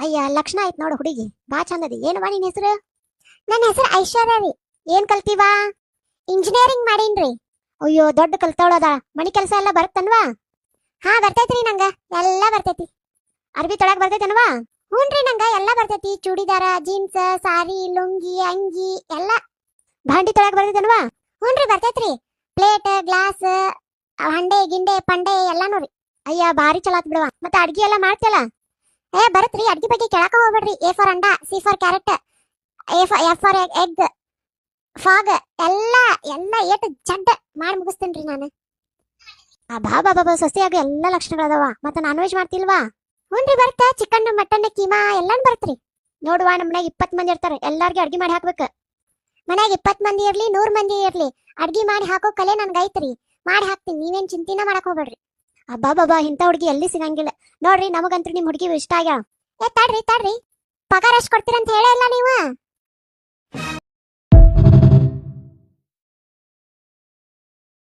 ಅಯ್ಯ ಲಕ್ಷಣ ಆಯ್ತು ನೋಡು ಹುಡುಗಿ ಬಾ ಚಂದದಿ ಏನವಾ ನಿನ್ ಹೆಸರು? ನನ್ನ ಹೆಸರು ಐಶ್ವರ್ಯ ರೀ. ಏನ್ ಕಲ್ತೀವಾ? ಇಂಜಿನಿಯರಿಂಗ್ ಮಾಡೀನ್ರಿ. ಅಯ್ಯೋ ದೊಡ್ಡ ಕಲ್ತವಳದ. ಮನಿ ಕೆಲಸ ಎಲ್ಲ ಬರುತ್ತನ್ವಾ? ಹಾ ಬರ್ತೈತ್ರಿ ನಂಗ ಎಲ್ಲ ಬರ್ತೈತಿ. ಅರ್ಬಿ ತೊಳಕ್ ಬರ್ತೈತನ್ವಾ? ಹ್ಞೂನ್ರಿ ನಂಗ ಎಲ್ಲ ಬರ್ತೈತಿ. ಚೂಡಿದಾರ, ಜೀನ್ಸ್, ಸಾರಿ, ಲುಂಗಿ, ಅಂಗಿ ಎಲ್ಲ. ಭಾಂಡಿ ತೊಳಕ್ ಬರ್ತೈತನ್ವಾ? ಹ್ಞೂನ್ರಿ ಬರ್ತೈತ್ರಿ. ಪ್ಲೇಟ್, ಗ್ಲಾಸ್, ಹಂಡೆ ಗಿಂಡೆ ಪಂಡೆ ಎಲ್ಲಾನು ರೀ. ಅಯ್ಯ ಭಾರಿ ಚಲೋ ಆತ್ ಬಿಡವಾ. ಮತ್ತೆ ಅಡ್ಗಿ ಎಲ್ಲ ಮಾಡ್ತಿಯಲ್ಲ? ಬರತ್ರಿ. ಅಡ್ಗಿ ಬಗ್ಗೆ ಕೇಳಕ ಹೋಗ್ಬೇಡ್ರಿ. A for and, C for carrot, F for egg, fog ಎಲ್ಲ ಎಲ್ಲ ಏಟ್ ಜಡ್ ಮಾಡಿ ಮುಗಿಸ್ತೇನ್ರಿ ನಾನು. ಬಾ ಬಾ ಬಾ ಸೊಸೆಯಾಗ ಎಲ್ಲ ಲಕ್ಷಣಗಳದಾವ. ಮತ್ತೆ ನಾನ್ ವೆಜ್ ಮಾಡ್ತಿಲ್ವಾ? ಹ್ಞೂನ್ರಿ ಬರುತ್ತೆ. ಚಿಕನ್, ಮಟನ್, ಕೀಮಾ ಎಲ್ಲಾನು ಬರತ್ರಿ. ನೋಡುವ ನಮ್ಮ ಮನ್ಯಾಗ 20 ಮಂದಿ ಇರ್ತಾರೆ. ಎಲ್ಲಾರ್ಗಿ ಅಡ್ಗಿ ಮಾಡಿ ಹಾಕ್ಬೇಕು. ಮನ್ಯಾಗ 20 ಮಂದಿ ಇರ್ಲಿ 100 ಮಂದಿ ಇರ್ಲಿ ಅಡ್ಗಿ ಮಾಡಿ ಹಾಕೋ ಕಲೆ ನನ್ಗೆ ಐತ್ರಿ. ಮಾಡಿ ಹಾಕ್ತೀನಿ. ನೀವೇನ್ ಚಿಂತಿನ ಮಾಡಕ್ ಹೋಗ್ಬೇಡ್ರಿ. ಅಬ್ಬಾ ಬಾಬಾ ಇಂಥ ಹುಡುಗಿ ಎಲ್ಲಿ ಸಿಗಂಗಿಲ್ಲ ನೋಡ್ರಿ. ನಮಗಂತೂ ನಿಮ್ ಹುಡುಗಿ ಇಷ್ಟ ಆಗ್ಯಾಳ. ತಡ್ರಿ ತಡ್ರಿ, ಪಗಾರ ಎಷ್ಟು ಕೊಡ್ತೀರಂತ ಹೇಳೇ ಇಲ್ಲ ನೀವು?